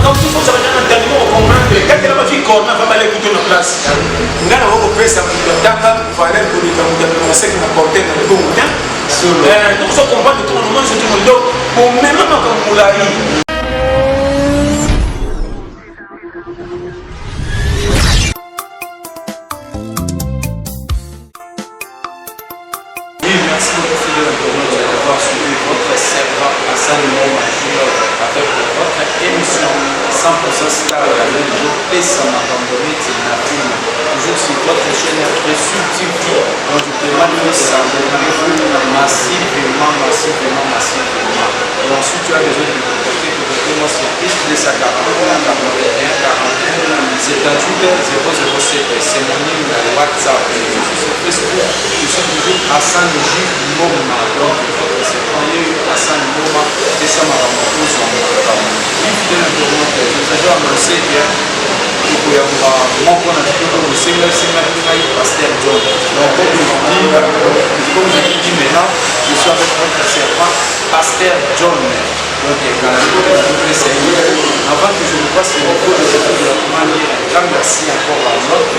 Donc il faut savoir un dernier comprendre que quand il a fait corona va aller écouter une place. On a un peu ça dans valeur pour les gens qui ont porté dans le bon temps. Donc ça comprend que tout le monde c'est tout le monde. Pour même comme Moulaï. Merci beaucoup fidèles internautes d'avoir suivi votre serveur Hassan Mouma avec votre émission 100% Star de la jour Pesa Makambori Tinafina. Toujours sur votre chaîne Resub TV, dont je demande de s'abonner massivement. Et ensuite, tu as besoin de me contacter moi sur plus de sa 41 78 007. C'est mon numéro de WhatsApp. Je suis sur Facebook, je suis toujours Hassan J. Mouma. Donc, c'est premier Hassan Mouma, et ça m'a remonté sur une fidèle internaute. Je vous ai annoncé bien. Mon point de c'est Pasteur John. Donc, comme je dis maintenant, je suis avec votre servant Pasteur John. Donc, avant que je vous passe le micro de cette manière, un grand merci encore à notre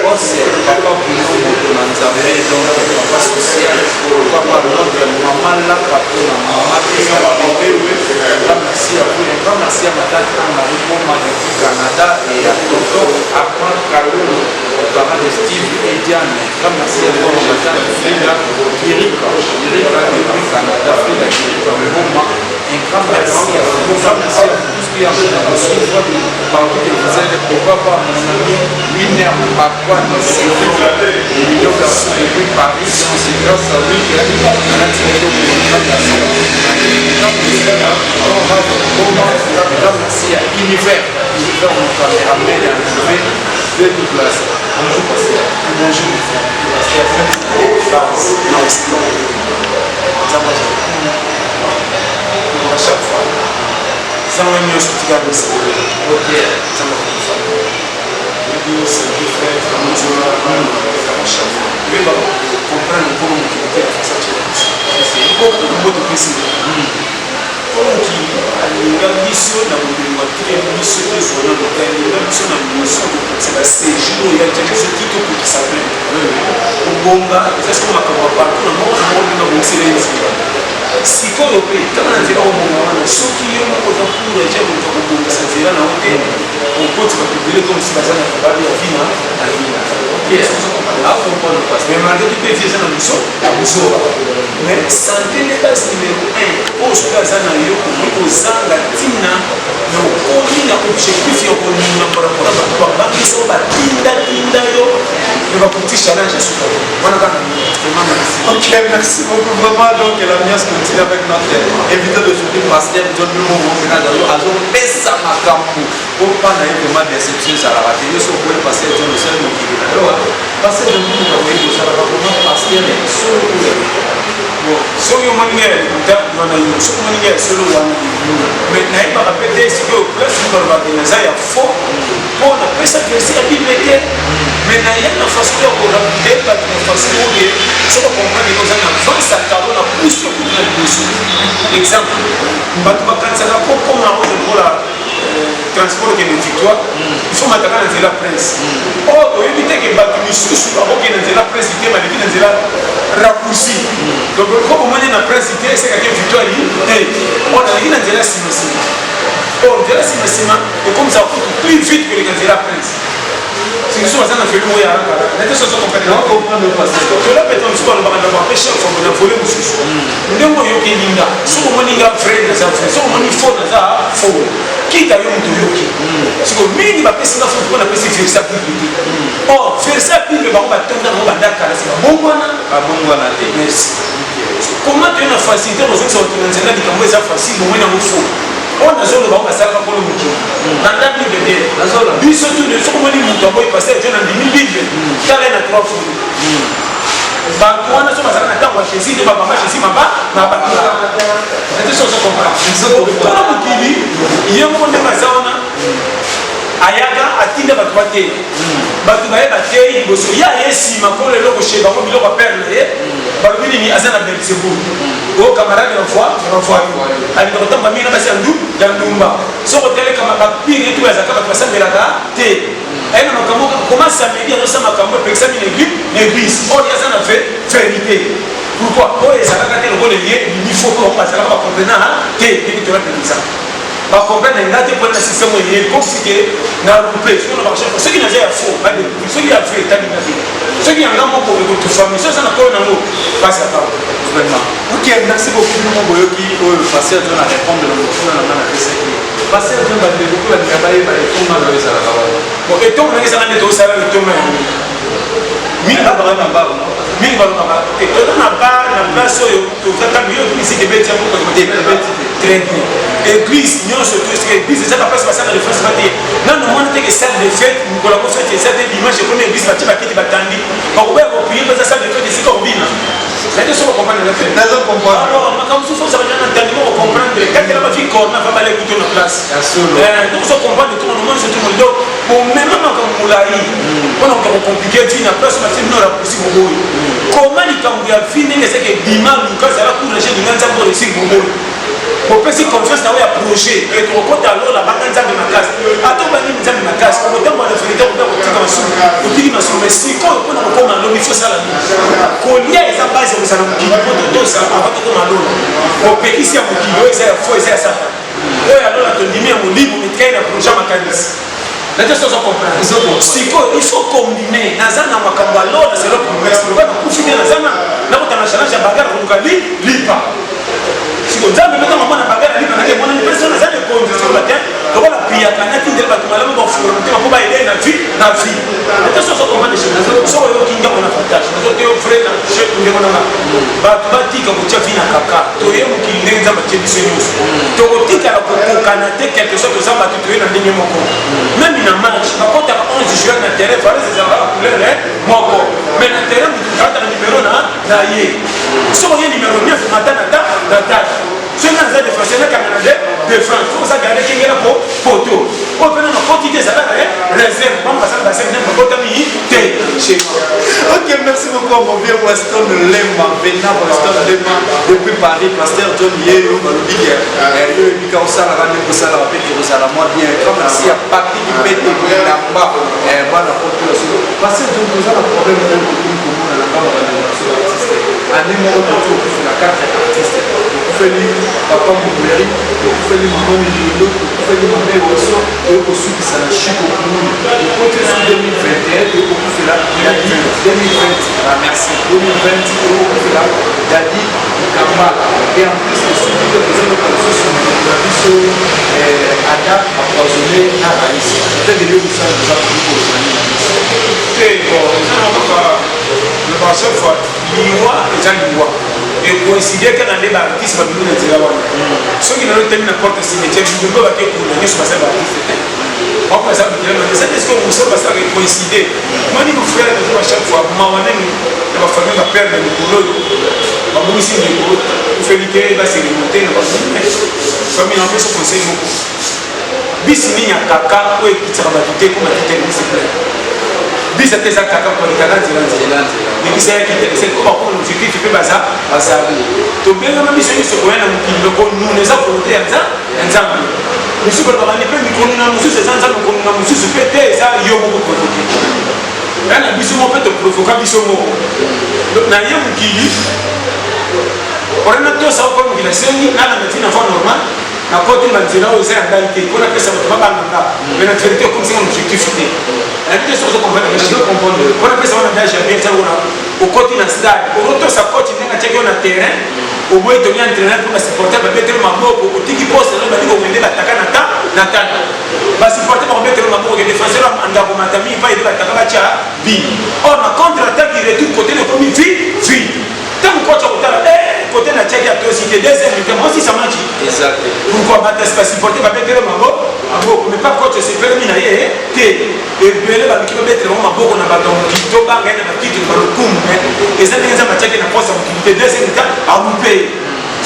boss, Papa Bruno Motomanzambe, donc Papa Social, Papa notre maman la patronne, maman Pisa, un grand merci à vous, un grand merci à Madame Anne-Marie Poma depuis Canada et à Tonton Apran Kalou, parents de Steve et Diane. Un grand merci à vous, Madame Frida Kirika depuis Canada, Frida Kirika, un grand merci à vous, un grand merci à vous tous qui ont suivi parmi vous êtes pourquoi pas mon ami Winer Pakwan, c'est le million garçon depuis Paris, c'est grâce à lui que la nature merci à Univers, mon caméraman et enlevé de Douglas. Bonjour Pasteur. Bonjour à chaque fois. Ça m'a mis au soutien de ça. Ok, ça m'a fait ça. C'est différent, je vais comprendre comment on peut faire ça. C'est beaucoup de mots de précision. Comme qui a une mission dans le matériel, une mission de son nom, une mission dans le mission c'est la CG, il y a quelque chose qui s'appelle. Au Bonga, c'est ce qu'on m'a compris partout dans le monde, dans le silence. Sikoyo pe kama na nzela omonga wana soki yo moko oza pour eja moto akobongisa nzela na yo te okoti bakobele comme si baza na kabale ya vina akomprendre pas mais malgré tout pe vie eza na biso akozoba mais santé ne base numéro 1 oyo soki aza na yo okoki kozanga ntina na okomi na objectif ya kolinga mpona bato babangisa oyo batindatinda yo me bakoki challenge asuka wana kaka ok merci beaucoup vraiment donc la mias continue avec notre invité d'aujourd'hui Pasteur John Momo Azo Pesa Makambu pour pas na vraiment déception ça la raté yo so pour Pasteur John le seul qui est là Pasteur John Momo ko ça la vraiment Pasteur so yo manga ta na yo so manga solo wana mais na iba répéter ce que plus pour va bien ça ya faux pour na pesa que c'est la Bible mais na ya na façon de ko rapide pas de façon de so comprendre que ça na avance à talo na plus que na plus exemple bato bakansaka ko koma pour la transport que de victoire il faut m'attaquer dans la presse oh éviter que bato misusu bakoki dans la presse te maliki dans la raccourci donc comme on est dans la presse c'est quelqu'un victoire on a dit dans la simesima oh dans la simesima et comme ça plus vite que dans la presse c'est que ça na fait le moyen là n'était ça complètement comprendre pas que là peut-être on va le pêcher faut on a volé mususu ndemo yo kelinga so mo ninga frère na ça so mo ni faux na ça faux qui t'a eu un yoki c'est que mingi ba pesa na faux na pesa faire ça public oh faire ça public ba ba tanda ba ndaka c'est bongwana te merci comment tu as facilité aux autres sur le di kamwe ça facile au moins na faux on a zone ba ça ka ko muki na ndaki de na zone biso tout de so mo ni muto boy passer je na ndimi tala na 3 fois bato wana so bazala na ntango ya jésus nde babamba jésus maba na bato ete so comprendre tala mokili ye moko ndenge aza wana ayaka atinda bato bateyi bato bayeba teyi liboso ye aye nsima mpo lelo koshe bango biloko aperle ye balobi nini aza na belzebul o camarade na foi alinga kotamba mingi na basi ya ndumba soko telekama bapire etu yazaka bato basambelaka te aye na makambo comment samedi azosala makambo epekisami l'église oyo aza na vérité pourquoi oyo ezalaka te lokola ye nifo mpo bazalaka bakomprena te ndenge tolapekisa bakomprene nga te mpona na systeme oyo comme si ke na loupe soki na barecherche soki naza ya faux badécouvrir soki ya vrai etalinga te soki yanga moko ekotofami soki aza na kolo nango pasi ata vraiment ok merci beaucoup bino boyoki oyo pasteur John a répondre na mokuna na nga na pesaki pasteur John bandeko mpe balinga bayeba etonga na oyo ezalaka wana bon etongo nange ezanga nde tosala etongo ya mingi na bar mingi balobaka toza na bar na place oyo tokata biyo misiki ebeti yango très bien église nyonso to esika église eza baplace basala référence bate nano mwana teke salle de fête mokolo yango fête eza te dimanche ekomi église batie bakiti batandi bakoboya koprie mpe eza salle de fête esika obina nade so bacomprendre la fête nazo comprendre alors makambo so fozaka na entendement bacomprendre katela bafi corna fa bale kuto na place donc so comprendre tout le monde so tout le monde donc bomema makambo molai mpona kokocomplike ti na place batie bino raposi boboyi comment likambo ya vi ndenge ezaka ebima luka azala courage linga nzambe oresir boboyi opesi confiance na oyo ya projet ekokota lola banga nzambe makasi ata obangi nzambe makasi okotambola na vérité kobe kotika masumu otiki masumu mais sikoyo mpona kokoma lobi fosala nini kolia eza base kozala mokili mpo totosa ava tokoma lola opekisi ya mokili oyo eza ya fo eza ya satan oyo alola tondimi ya molimo metikai na projet makanisi nate sozo comprendre sikoyo il faut combiner naza na makambo alola selo promesse loba nakufite naza nakotana challenge ya bagara koluka lipa siko nzambe meka mamona bagara lipa nake mona personne naza de condition batin lokola priaka nati ndele bato malamu bafukola motema mpo baede na vie nate sozo comprendre soko yoki ngango na partage nazote yo vrai na chef ndenge nanga bato batika kotia vi na kaka toye mokili ndenge nzambe atie biso nyonso tokotikala kokokana te quelque chose toza bato toye na ndenge moko même na match bakotaka 11 joueur na terrain valese ezalaka couleur moko mais na terrain motu kalata na numero na ye soko ye numero 9 mata na tata soki naza défenseur nakanga na défense okoza garde kengela po poto oyo mpena na quantité ezalaka réserve bambasala basene bakotami te chez moi. Ok, merci beaucoup mon vieux Weston Lemba, Benab Weston Lemba, depuis Paris, pasteur John Yelo, Malubik, Bika Osala, Rande Osala, Rapé, Osala, moi bien, grand merci à Patrick Pete, Namba, Bana Population. Pasteur John, nous avons un problème de comment on a la barre de l'artiste. Un numéro de tour, la carte artiste. Vous faites papa Moubleri, vous faites maman Milo, vous faites maman Osso, et vous suivez ça la Chico Koumou. Vous comptez sur 2021, et vous faites là, 2020, ah merci, 2020, vous faites là, Dadi, Kamba, et en plus, le suivi de vous avez passé sur la vision Ada, empoisonné à Raïs. Peut-être que vous savez, vous avez beaucoup le passeur fois liwa eza liwa ekoincide kaka nde baartiste babimi na nzela wana soki nalotemi na porte cimetière bimbo bake kuna nyonso basala baartiste te bako baza bikelema eza est ce que mosolo basalaka ekoincide moni mofrère nazoba chaque fois mawa nani na bafamille bapere na mikolo oyo babongisi ndeko ofelike baseremote na bamime famille na mpeso conseil moko bisi nini ya kaka oyo ekitisaka bato te koma titelmisiplan bisa te eza kaka kolekaka nzela ekisa yaki interese ko bakoma objectif mpe bazali tobengama biso nyonso koya na mokili loko nuna eza volonté ya nzambe mosusu balobakani mpe mikonuna mosusu eza nzambe konuna mosusu mpe te eza yo moko provoke ya na biso moko mpe toprovoka biso moko na ye mokili orena tosa okoya mokili asengi nalanga ntina fa normal nakoti banzela oyo eza ya ngai te mpona pesa bato babanganga mais na vérité okomisinga na objectif te nayebi te soki ozocomprendre mpona pesa wana nda jamais eza wana okoti na stade okotosa koti ndenge atiaki yo na terrain oboyi toni entraîneur mpo basupporter babeteli maboko otiki poste no bali kokende bataka na tata basupporter bakobeteli maboko ke défenseur andako matami epai ede bataka batya bi or na contre attaque retour côté nekomi vide ntango koca kotala côté na tiaki ya tosité deuxième mi-temps moi aussi ça marche pourquoi basupporter babeteli maboko mais pas coach sepelemi na ye te ebele babiki babeteli bango maboko na bato ya mokili to banga ye na bakiti balokumu eza ndenge eza batiaki na poste ya mokili te deuxième mi-temps alupe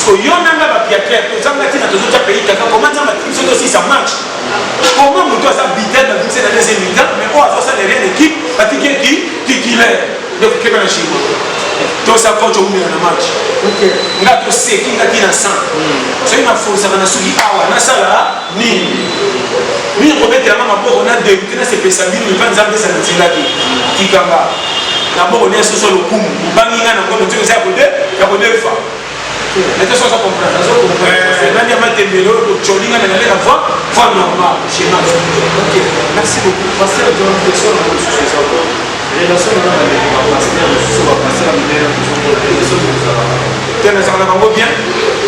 so yo nanga bapiapiere tozanga ntina tozotya pays kaka koma nzamba biso to si ça marche comment moto aza bitel babimisi na deuxième mi-temps mais oyo azosala rien équipe batiki eki titulaire donc keba na chima tosa coach omela na match nga toseki nga tina 100 soki nafolisaka na soki awa nasala nini Nous, on met tellement ma on a deux, c'est pas ça, mais pas nous avons ça dans le qui ganga. D'abord, on est sur le coup, on va y aller, on va dire ça, il y a deux fois. Mais ça, ça comprend. Nani Matembelo, Cholinga, on a la voix normale, chez moi. Ok, merci beaucoup. Pasteur, je vais vous question sur ce soir. Relation avec le pasteur, je vais passer à la relation tena ça va bien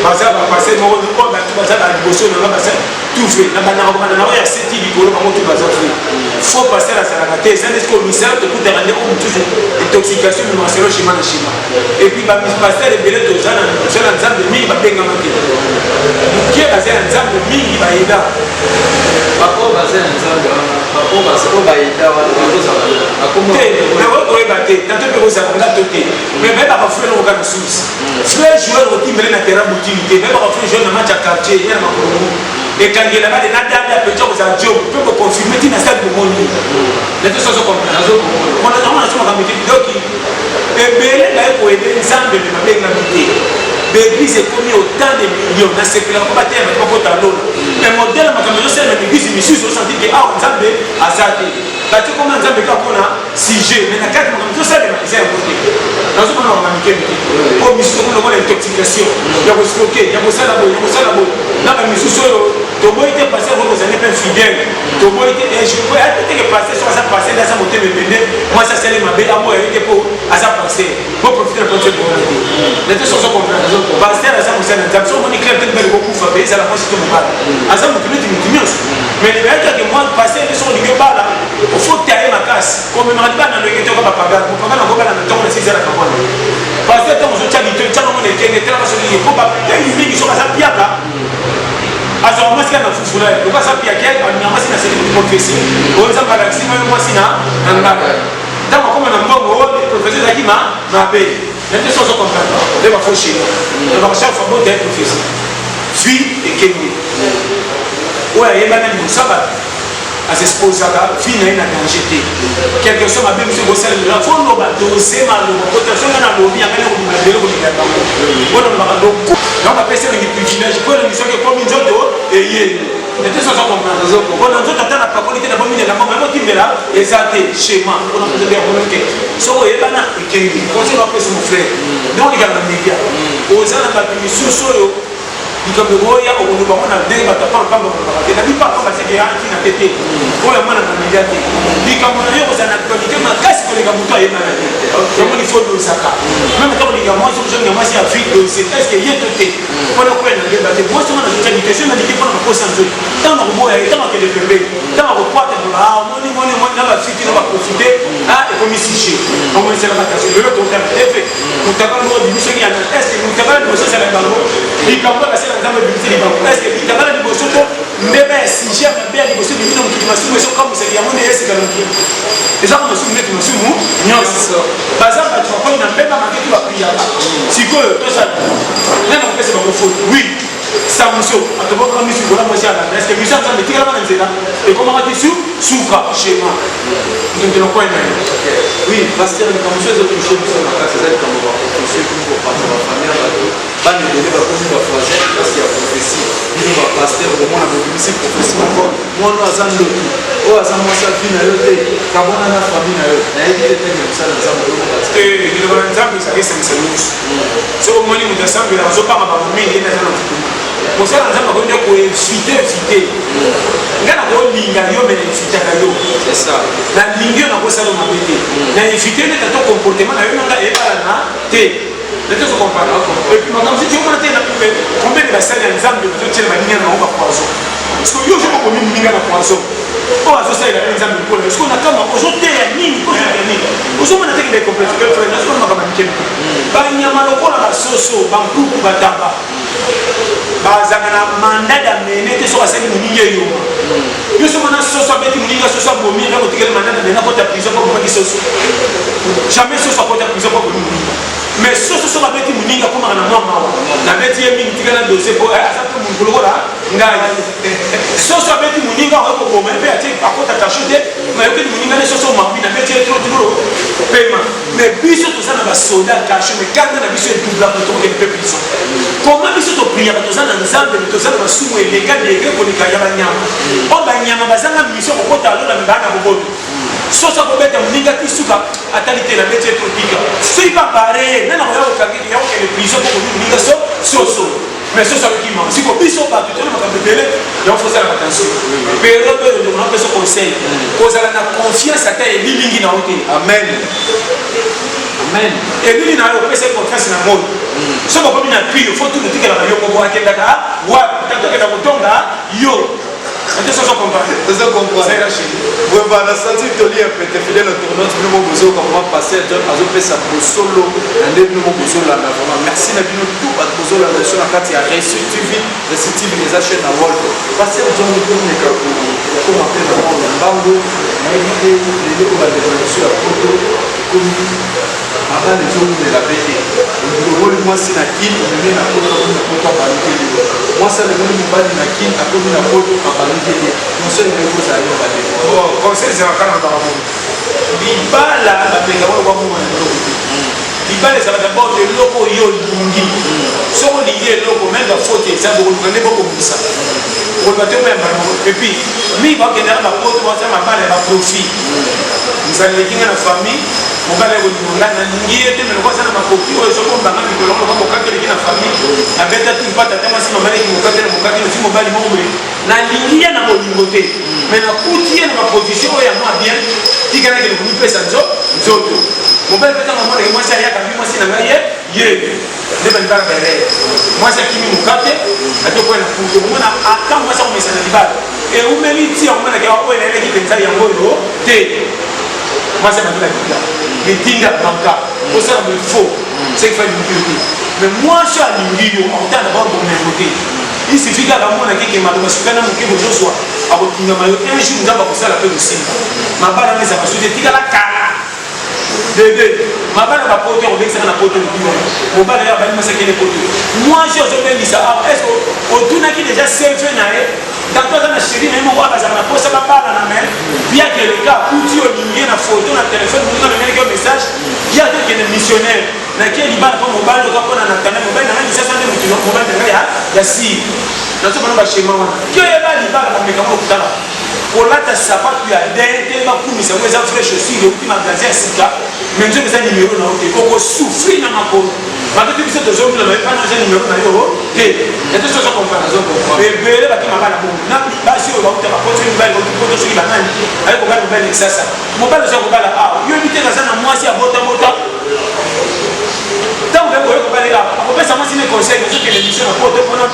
baza va passer mon rôle quoi tout baza la bosso na baza tout fait na bana ko bana na ya seti bikolo ba moto baza fait faut passer la salagate ça est-ce que le ministère te coûte rendre comme toujours intoxication de marcelo chima na chima et puis ba passer les belé de zana sur la nzambe mingi ba benga maki qui est basé na nzambe mingi ba ida bako basé na nzambe bako basé ko ba ida wa ko za ba akomo na ko ko ebate tanto pe ko za nga toté mais ba ba frère au kana suisse frère joueur au team na terrain boutique mais ba frère joueur na match à quartier ya na makolo et quand il a pas de nada ya peut dire aux job peut me confirmer tin na stade de moni les deux sont comprendre on a vraiment sur la métier donc et belé ba ko aider nzambe na benga mité l'église est commis autant de millions dans ce que la combattre avec beaucoup talon mais modèle ma caméra c'est l'église missus au senti que ah nzambe azate bati comme nzambe ka kona sujet mais na quatre ma caméra c'est les c'est côté dans ce qu'on a remarqué au missus on a l'intoxication ya ko stocker ya ko sala boy na ba missus to boy était passé aux années pas fidèle to boy était je peux être que passer sur ça passer dans sa montée me bende moi ça c'est ma belle amour était pour à ça passer pour profiter de projet pour les deux sont comprendre pasteur à ça vous savez ça on est clair que le beaucoup fait ça la fois c'est tout mal à ça vous tenez mais les gars que moi passer les sont du pas là il faut tailler ma casse comme me rend pas dans le ghetto comme papa pour pas dans le temps on 6 heures à comprendre pasteur quand on se tient du temps on est là parce qu'il faut pas il y a qui sont à ça piaka alors moi c'est un fufula donc ça piaka on a massé na c'est une prophétie on ça va l'axi moi sina ngaka donc comme on a mbongo professeur Zakima m'a payé les deux sont comprendre les va faucher on va chaque fois bon d'être professeur fille et kenny ouais il y a même ça va à s'exposer à fille na danger quelque chose m'a bien monsieur Gossel la faut no ba doser mal le protection na lobi akana ko na belo ko na bango on va donc on va passer le privilège pour le mission que comme nzoto et yé les deux sont comprendre on a nzoto tata pa qualité na bomine la mama mo timbela exacté schéma on a besoin de remonter so et bana kenny on se va passer mon frère donc il y a la média aux ana ba mission so comme le roya au niveau on a des batapan pas et la plupart comme c'est qu'il y a qui n'a été pour la main dans médiaté dit comme on a eu aux actualités ma casse que les gars muto et malade comme il faut le saka même quand les gars moi je moi c'est Afrique c'est est-ce qu'il y a tout pour le point de débattre moi c'est mon actualité c'est dit pour la cause en jeu dans le roya et dans le bébé dans le poids de ah moi dans la cité on va profiter ah et comme ici on va essayer la bataille le tout fait nous t'avons le mission qui a est-ce que nous t'avons le social dans le dit comme est-ce que l'Italie est bossé mais ben si j'ai un bien bossé du monde qui m'a soumis comme c'est bien mon est que les gens me soumettent me soumu non par exemple tu vas pas une même marqué tu vas prier si que tout ça même on peut se faire oui ça monsieur à te voir comme monsieur voilà moi j'ai est-ce que monsieur ça me tire la main et comment on dit souka chez moi donc le point oui pasteur comme chose de toucher sur la case c'est comme on va toucher pour partir en famille pas de donner la commune de Froisé parce qu'il y a prophétie il va pasteur au moins la prophétie prophétie encore moi nous azan le oh azan moi ça fini là te kabona na famille na yo na yete tenge ça na ça mo et il va nzambe ça c'est nous c'est au moins nous ensemble là zo pas ma mimi na na pour ça nzambe ko ndeko inviter ngana ko linga yo mais inviter ka yo c'est ça na linga na ko ça no mabete na inviter ne ta comportement na yo nga e bala na te les deux sont comparés. Et puis, maintenant, si tu veux monter combien de la salle d'ensemble de tirer ma ligne dans le poisson. Parce que je n'ai pas commis une ligne dans le poisson. Oh, à ce stade, il y a un exemple de poisson. Parce qu'on a comme aujourd'hui, il y a une ligne, aujourd'hui, on a des complexes. Il y a un ligne. Il y a un soso, bankou, bataba. Bazana mandat d'amener que soit celle de Nigeria. Nous sommes en soso avec Nigeria, soso bomi, là, on tire le mandat d'amener n'importe quelle prison pour qu'il soso. Jamais soso pour la prison pour nous. Mais ce sont avec les mouninga comme un maman. La bête est mise dans le dossier pour ça tout le monde là. Ce sont avec les mouninga pour me faire à côté acheter. Mais que les mouninga ce sont mamie. La bête est trop paiement. Mais puis tout ça n'a pas soldat caché. Mais quand on a vu ce double pour que les peuples sont. Comment ils sont priés pour tout ça dans les arbres, tout ça dans le sous et les gars des gars pour les caillas nyama. On va nyama nyama bazanga mission kokota alo na mbana boboto sosa kobeta muninga tisuka atalite na métier tropique si pas barré nana ko yako kangiki yako ke prison ko muninga so mais sosa qui m'a si ko biso ba tu tona makabele ya faut faire attention période de on a besoin conseil cause la confiance ata elingi na ote Amen. Amen. elingi na yo pesa confiance na moyo so ko bina pio faut tout tika na yo ko bo akenda ka wa tatoke na kutonga yo. C'est ça qu'on comprend. C'est ça qu'on comprend. Oui, bah, la santé de l'IA peut être fidèle au tournoi. Nous avons besoin comment passer John a fait ça pour solo. Nous avons besoin là vraiment. Merci à nous tout à besoin la nation à quatre a reçu TV, reçu TV les achètes à Wall. Passer John nous comme les gars pour appeler le monde en bango. Éviter les deux va devenir sur la photo comme avant les hommes de la BT. Moi c'est la qui on met la photo à parler. Moi c'est le même bali na qui a comme la photo à parler. Conseil de vous à y aller. Bon, conseil c'est la carte dans le monde. Libala la pega wa kwa mungu na loko. Libala ça va d'abord de loko yo lingi. So lingi loko même la faute ça beaucoup ne beaucoup ça. On va te même et puis mi va que dans la faute moi ça m'a pas le profit. Nous allons kinga na famille, on va aller au ngana lingi et me kwa sana makopi o so komba na mikolo ko kakele kina famille. Abeta tu pas tata masi mama ni mukate na mukate ni mo bali mo na lingi na bolingote. Mais na kuti na position ya moi bien. Tika na ke ko pesa nzoto. Mobile pesa mama ni moi ça ya kabi moi sina ngaye ye. Ndeba ndara bere. Moi ça kimi mukate atoko na kuto. Mona ata moi ça komesa na libala. Et ou meli ti on mona ke wa ko na ile kipenza ya ngoyo te. Moi ça m'a dit là. Mais tinga banka. Pour ça me faut. C'est qu'il faut une mais moi je suis à l'ingio en temps d'abord pour me voter. Il suffit qu'à la moindre qui m'a donné ce qu'on a manqué de Joshua. À votre maillot, un jour nous avons passé à la paix aussi. Ma balle a mis à ma suite, il y a la cara. Dédé, ma balle va porter, on dit que c'est un apôtre de Dieu. Mon balle a mis à quel apôtre. Moi je suis mis ça. Est-ce qu'on tourne qui déjà s'est fait naïf? Dans toi, dans la chérie, même moi, ça m'a posé ma balle à la main. Bien que les gars, où tu as mis une photo, un téléphone, vous avez mis un message. Il y a des missionnaires. Nakia libala kwa mobile kwa kona natana mobile na nani sasa ndio mtino mobile ya si na sio kwamba shema wana kio yeba libala kwa mekamo kutana kolata sapato ya dente ba kumisa mweza fresh aussi le petit magasin ya sika menzo pesa numéro na ote oko souffrir na makono bakati biso to zombie na pas na numéro na yo te eto so so comprendre zo bebele ba kima bana bongo na basi o ba utaka pote mobile ko poto so ba nani ayi ko ba mobile sasa mobile so ko bala yo bite na sana mwasi ya bota tant que vous avez ça moi si mes conseils je sais que l'émission a pas de bonheur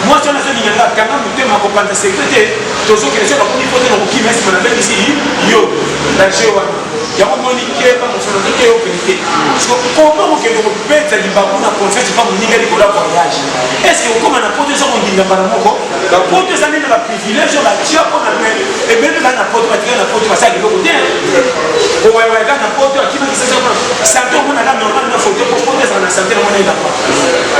moi si on a ce niveau là quand même tu m'as accompagné secrétaire tout ce que les gens ont dit faut que nous qui mais on appelle ici yo la jewa ya ko moni ke pas mon frère ke yo pété parce que comment que vous bête di ba kuna confiance pas mon nigeri ko la voyage est-ce que comment na pote ça on dit na bana moko la pote ça n'est pas privilège la tia ko na mais et même là na pote na pote ça qui ko bien o wa na pote qui m'a dit ça santo on a la normal na photo pour pote ça na santé on est là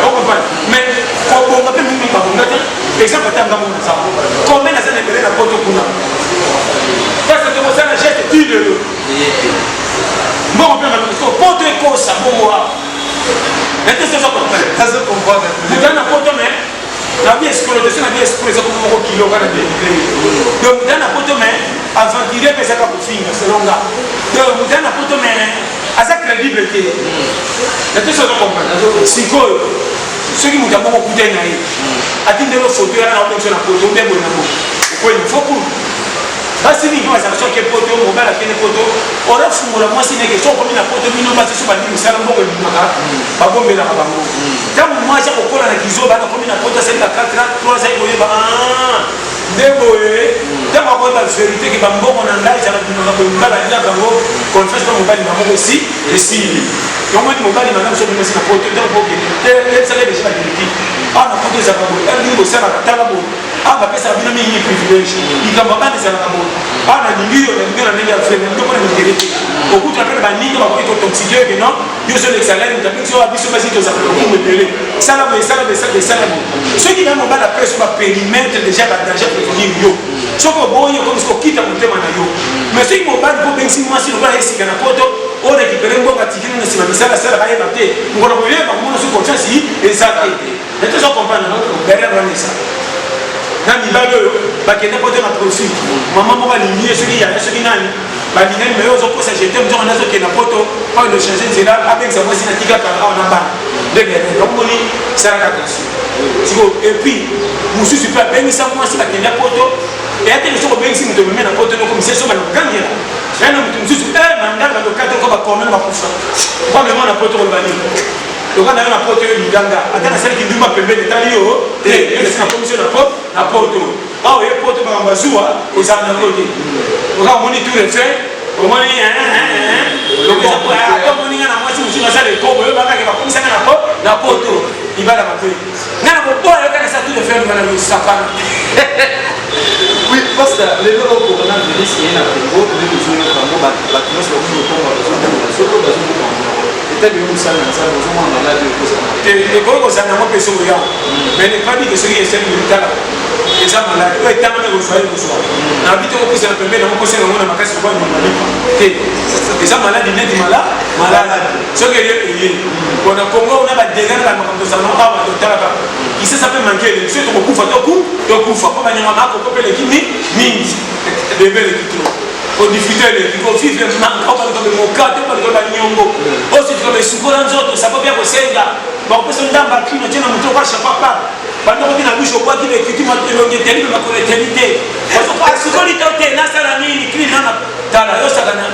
on comprend mais ko bon ngape mimi ba ngate exemple tanga mo ça comment na ça na na pote kuna parce que vous avez jette tu bon on peut mettre pour te cosa bon moi est-ce que ça comprend vous dans la photo mais la vie est de ça la vie est comme un kilo va donc dans la photo mais avant tirer que ça va pour finir selon là donc vous dans la photo mais à sa crédibilité est-ce que ça comprend si quoi ceux qui m'ont d'abord écouté naïf a dit de la photo là on peut la photo mais bon quoi il faut pour basi ni kwa sababu ke poto mobile akene poto ora fungula mwasi neke so ko mina poto mino basi so bandi misala mboko limaka babombe na bango tamu mwacha kokola na kizo bana ko mina poto senda 4 3 za ko yeba ndebo tamu ko ba vérité ke bamboko na ndai za bino ko mbala ila bango confesse ko mobile na mboko si esili donc moi mobile na so bino sina poto donc ko ke le sala de chibali ana poto za bango ndi ko sala tala bo aba pesa bino mingi privilege ikamba bana za bango ana ningiyo na nini ya frère ndio kwa ningiriki okuta pale baninga ba kwa toxique que non yo so l'excellent tapi so abiso basi to za ko mbele sala bo ceux qui n'ont pas la presse ba périmètre déjà ba danger prévenir yo so ko boyo comme ce ko kita mutema na yo mais ceux qui m'ont pas ko bensi moi si ba esika na poto o récupérer ngo ba tikina na sima misala sala ba yebate ngoro ko yeba mo so confiance yi et ça et tout ça comprendre non derrière ça na mibale oyo bakende poto na profil mama moko alingi ye soki yaya soki nani balingani me oyo ozokosa jete mzongo nazokenda poto oyo dochange nzela abengisa mwasi na tikaka awa na bana ndenge omoni salaka attention siko epuis mosusu mpe abengisa mwasi bakende poto eyateke soko obengisi moto omeme na poto nokomisi so banakogangela yana moto mosusu mandanga lokate oko bakomene bakufa kwamema na poto koloba nini loka na yo na poto oyo liganga ata nasalaki ndumba pembeni etali yo te esi na komisio na poto awa ye poto bakambo azuwa ozala nango te oka omoni tout le fait omoni omoninga na mwasi mosusu asala ekobo oyo bakake bakomisanga na poto libala mabe nga na koboya yokaka sa tout le fait libala yosapana oui parce que le coronavirus est na Congo le besoin de Congo bato nyonso bakomi kotonga bazomona soko bazomona etali yo mosala na nzambe ozomona maladi okozala ekoki kozala nango mpe soko ya mais ne pas dire que soki esali militala eza maladi oyo etangami kozwali kozwa na bi te kopesana pembeni yango kosenga ngo na makasi kwa nyama lipa te eza maladi neti maladi soki eye eye mpona kongo na badega na bamakambo tozala nango awa totalaka kisesa mpe manke eleki soki tokokufa tokufa mpo banyama makoko mpe eleki mingi bebe eleki tro kodifute eleki kofifle manka obalikobe mokate obalikobe banyongo ositikobe sukola nzoto sako bya kosenga bakopesa ndamba kino tina moto okwashapapa bandoko tina bwisho okwaki bekiti elongeteli mpe makoleteli te sukoli to te nasala nini kini nana tala yosakana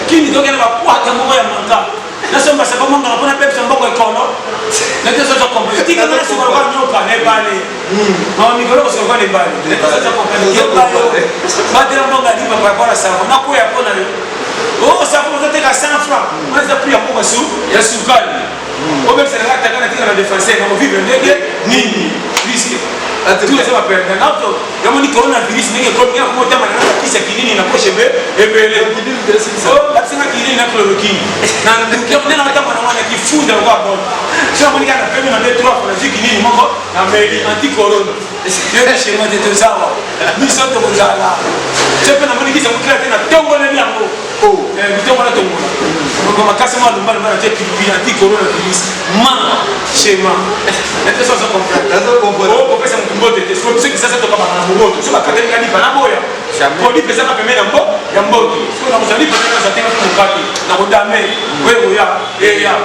kini tokena bakwata moko ya manka nasomba sako mongana mpona pepesa mboko ekono netesoza kompe tikanga na sukolo kwa nyoka nebale mama mikolo kosoko nebale netesoza kompe kebalo batela mbonga liba kwa sako nakoya mpona yo o sako ozoteka 100 francs oza pri ya mboka ya sukali obebisana ataka na tika na défenseur na movivre ndenge nini risque tout ça va perdre nato yamoni coronavirus ndenge komia komotama na kisa kinini na poche be ebele bakisanga kinini na chloroquine na ndukia nena matama na mwana kifunda kwa bon sio moni kana pembe na 2 3 kwa kinini moko na meli anti corona yo chez moi de tozawa ni soto kozala sepe na moni kisa mukira tena tongo na yango bitongo na tongo kwa makasi mwa lumbana mwana te pilipili anti corona virus schéma nete so comprendre o pesa mtumbote te so pesa sasa toka bana mboto so bakateli kali bana boya kodi pesa ka pemena mbo ya mboto so na muzali pesa za tena mukati na kodame wewe ya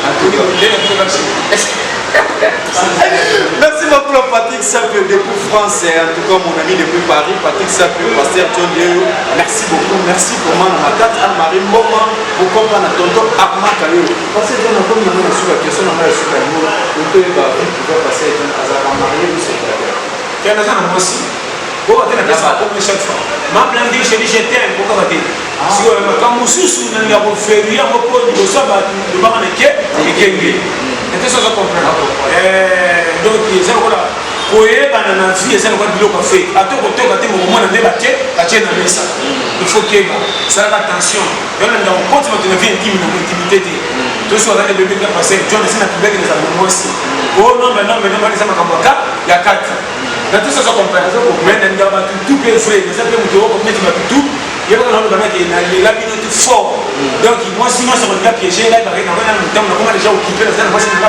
Antonio ndena kwa merci beaucoup Patrick Sapio depuis France et en tout cas mon ami depuis Paris Patrick Sapio pasteur John Dieu merci beaucoup merci pour moi ma tante Anne-Marie Mboma pour comprendre tonton Armand Kayo parce que on a comme une sur la question on a sur la mot on peut pas passer dans un marié ou c'est pas qu'il y a un aussi bon tena pesa comme chaque fois ma plan dit je t'aime pourquoi pas dire si on a comme mususu na ya feria moko ni bosaba de ba na ke ikenge et ça je comprends donc ça voilà koyebana na vie eza lokwa biloko afe atokotoka te mokomona nde batie na mesa il faut keba salaka attention yona nda okonti bato na vie intime na intimité te toso azali bebe ka passer john esi na pibeke ezala na mwasi o nombe eza makambo ya kati na tout ça je comprends mais nda bato tout pe frère eza pe moto okometi bato tout yebaka na lobanaki na lelabi noti fort donc mwasi nyonso kolinga piége ngai bakei nango na motango nakoma déjà occupé na zala mwasi nanga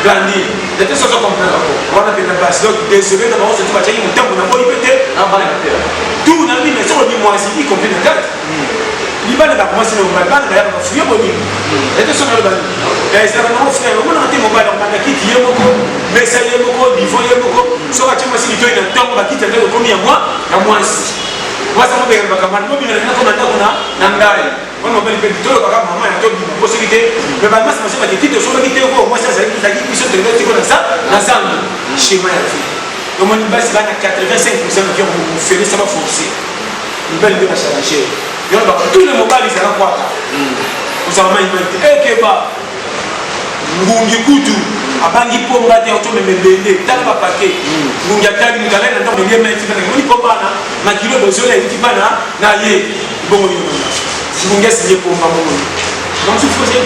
blandir de tout ça je comprends wana pena basi donc désolé na bango surtout batiaki motango na boyi pete tout na mine soko ni mwasi y compris na kati libala ba mwasi na bana na yaka fuye boni et tout ça na lobani ezala nango frère omona te mobali okanga kiti ye moko mesa ye moko niveau ye moko soka tie mwasi litoi na ntango bakiti ndenge okomi ya mwasi mwasi mo bengana bakamani mobina na kona ndako na ngai wana mobali pe bitolo kaka mama ya tobi mo possibilité mais ba mwasi masema ke kiti soka kiti ko mwasi azali biso de ngati ko na zamba schéma ya vie donc on base bana 85% qui ont fait ça va forcer une belle de la changer yo ba tous les mobali ça va quoi vous avez imité que ba ngungi kutu abangi pomba te oto memebende tala ba paquet ngungi atali mutala na ndo ngeme tifana ngoni pomba na makilo dozola tifana na ye bongo yo ngungi asiye pomba bongo donc il faut bien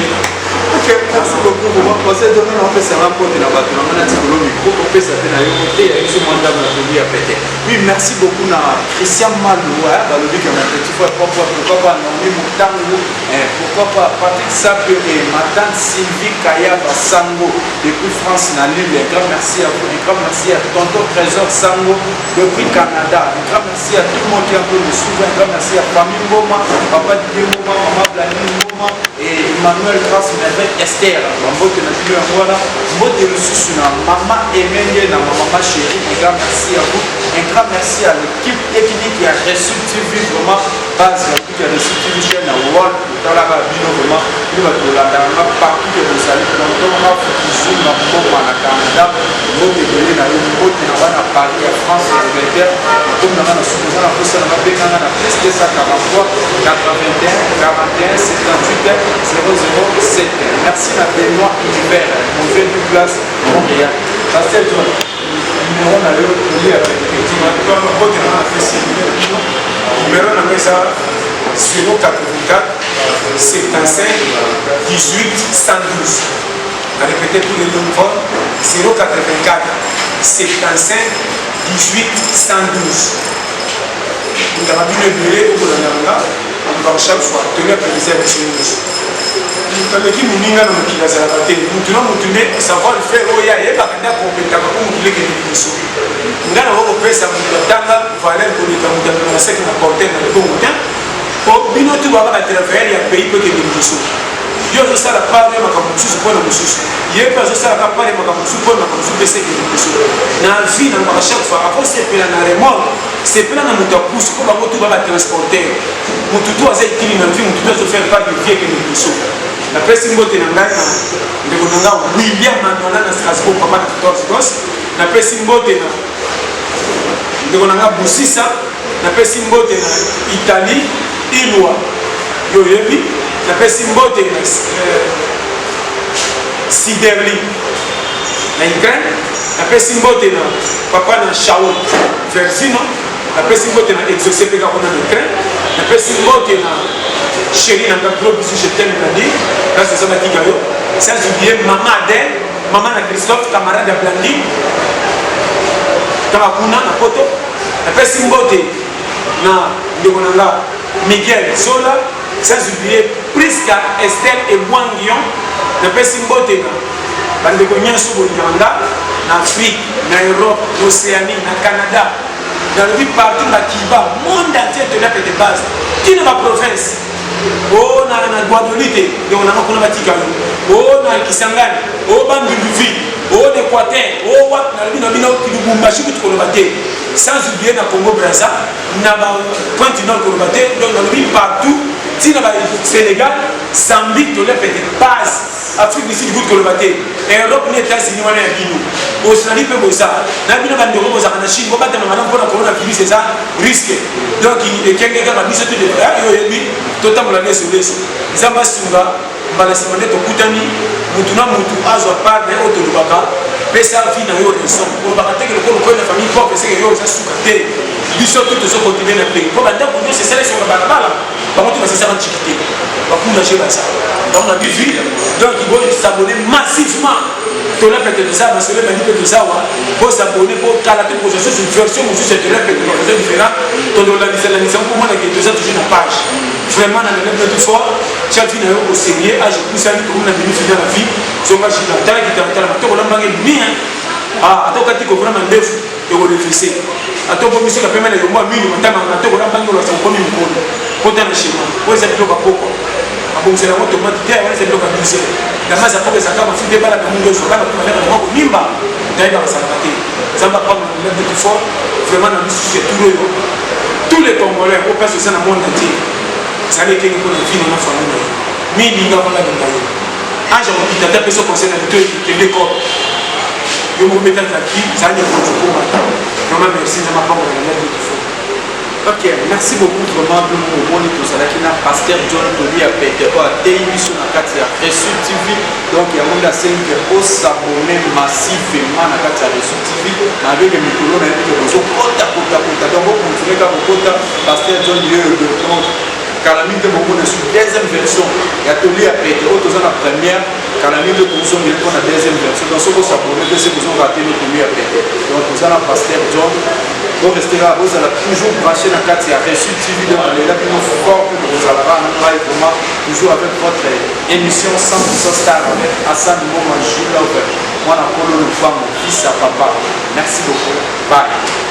Ok, merci beaucoup. Moi, passer de nous, on fait ça pour de la bataille. On a dit que l'on micro, on fait ça dans le côté, il y a eu mandat de la vie à péter. Oui, merci beaucoup à Christian Malou, dans le but que mon petit frère, pourquoi pas Nomi Moutango, pourquoi pas Patrick Sapio et Madame Sylvie Kaya Sango depuis France, dans l'île. Un grand merci à vous, un grand merci à Tonton Trésor Sango depuis Canada. Un grand merci à tout le monde qui a un peu de suivre. Un grand merci à Famille Ngoma, Papa Didier Ngoma, Maman Blanine Ngoma et Emmanuel Grasse Merveille Esther. Mbote na bino voilà, mbote lususu na Maman Emenge na Maman Chérie. Un grand merci à vous. Un grand merci à l'équipe technique qui a reçu TV vraiment base qui a reçu TV chaîne à World dans la Bino vraiment. Il va te la dans la partie que vous allez prendre on a foutu na Ngoma na Canada. Mbote de na mbote na bana Paris à France et Angleterre. Comme na supposé na poste na benga na plus de 143 81 41 78 007. Merci à Benoît Univers, mon vieux du place Montréal. Pasteur John, numéro na yo toli avec effectivement toi le pote na fait numéro na mesa 084 75 18 112. À répéter tous les deux fois 084 75 18 112. Nous avons bien évolué au Bologna. Donc chaque fois, tenez à préciser avec ces news. Quand les gens nous n'ont pas dit la bataille, nous devons savoir le faire. Oh ya, il y a pas de compétence pour nous dire que nous sommes. Nous avons fait ça, nous avons valeur pour les gens, nous avons fait que nous portons dans le bon temps. Pour bien nous avoir à travers les pays que nous sommes. Yo zo sala pale makamususu pona mususu yepa zo sala pale makamususu pona makamususu pese ke mususu na vie na kwa chaque fois après c'est pela na remorque c'est pela na mutu pousse ko bango tu ba transporter mutu tu azai kili na vie mutu zo faire pas de vie que mususu na pesi ngote na ngai na ndeko na ngao William Mandona na Strasbourg papa na 14 gos na pesi ngote na ndeko na ngao Busisa na pesi ngote na Italie Ilwa yo yebi la personne mbote na Siderli na Ukraine, la personne mbote na papa na Shaul Versino, la personne mbote na exaucé peka kona na Ukraine, la personne mbote na chérie na gros bisou je t'aime Blandi, là c'est ça ma tigayo, sans oublier maman Adèle, maman na Christophe, camarade de Blandi, Kamakuna na poto, la personne mbote na Ndekonanga Miguel Zola, sans oublier Prisca, Estelle et Wangion, na pesi mbote na bandeko nyonso bolinganga na Afrique, na Europe, na Océanie, na Canada, dans le partout na Kiba, monde entier de la de base, qui na province, oh na Guadeloupe, donc na makona batika, oh na Kisangani, oh Bandunduvi, oh l'Équateur, oh wat na bino bino Lubumbashi ko kolobate, sans oublier na Congo Brazza, na ba Pointe Nord kolobate, donc dans le partout. Si nous avons Sénégal, Zambie, tu l'as fait de base. Afrique du Sud, vous le battez. Europe, les États-Unis, on a dit nous. Australie, peut ça. N'a pas de euros en Chine. On va te demander pour la coronavirus, c'est ça, risque. Donc, il y a quelqu'un qui a mis ce truc de frère, il y a totalement la vie sur les Zamba Sunga, Balasimane, Tokutani, Mutuna Mutu, Azo, Par, et autres Lubaka, Pesa, Fina, et autres sont. On va rater que le corps de la famille pauvre, c'est que les autres sont soukatés. Ils sont tous au continent d'un pays. Pour maintenant, c'est ça, sur la balabala. Par contre, c'est ça l'antiquité. Par contre, ça. Donc, on a vu, donc il faut s'abonner massivement. Tu l'as peut-être ça, parce que le menu peut ça, pour s'abonner, pour calater pour chercher une version, ou juste tu l'as peut-être une version différente. Tu as la mission pour moi, qui est déjà toujours une page. Vraiment, dans le même plus fort, tu as fini au sérieux, j'ai poussé à tout le monde à venir finir la vie. Sur ma chine, tu as qui t'a la matin, on a mangé bien. Ah, attends, quand tu comprends un neuf, tu vas le fisser. Attends, pour monsieur qui a permis de moi, lui, on t'a mangé, on a mangé, on a mangé, on a mangé, on a mangé, c'est la moto automatique, c'est le cas de l'usine. La masse à propos de sa gamme, il faut débarrasser de mon dos, sur la main, on nimba. D'ailleurs, ça va pas. Ça va pas me mettre plus fort. Vraiment, on a dit tous les Congolais, au cas où c'est dans le monde entier. Ça n'est qu'une bonne vie dans la famille. Mais il y a pas la vie. Ah, j'ai envie de taper ce conseil de l'école. Je me mets à la vie, ça n'est pas du tout. Vraiment, merci, ça m'a pas me mettre plus fort. Ok, merci beaucoup vraiment de nous remonter tout ça. Là, qui n'a Pasteur John Toli à Péter, à télévision à 4 Reçu TV. Donc, il y a un assez pour s'abonner massivement à 4 Reçu TV. Avec les micros, on a dit que vous avez kota. Donc, vous continuez à vous kota. Pasteur John, Calamine de Momo sur deuxième version. Il y a Toli à Pété, autres dans la première. Calamine de Momo pour la deuxième version. Dans ce que ça promet que c'est vous ont raté le Toli à Pété. Donc vous allez pasteur John. Vous restez là, vous allez toujours brancher dans le cadre. Il y a reçu TV de la plus fort que vous allez avoir un live vraiment toujours avec votre émission 100% Star avec Hassan Mouma Jules Lauber. Moi, on a le femme, mon fils à papa. Merci beaucoup. Bye.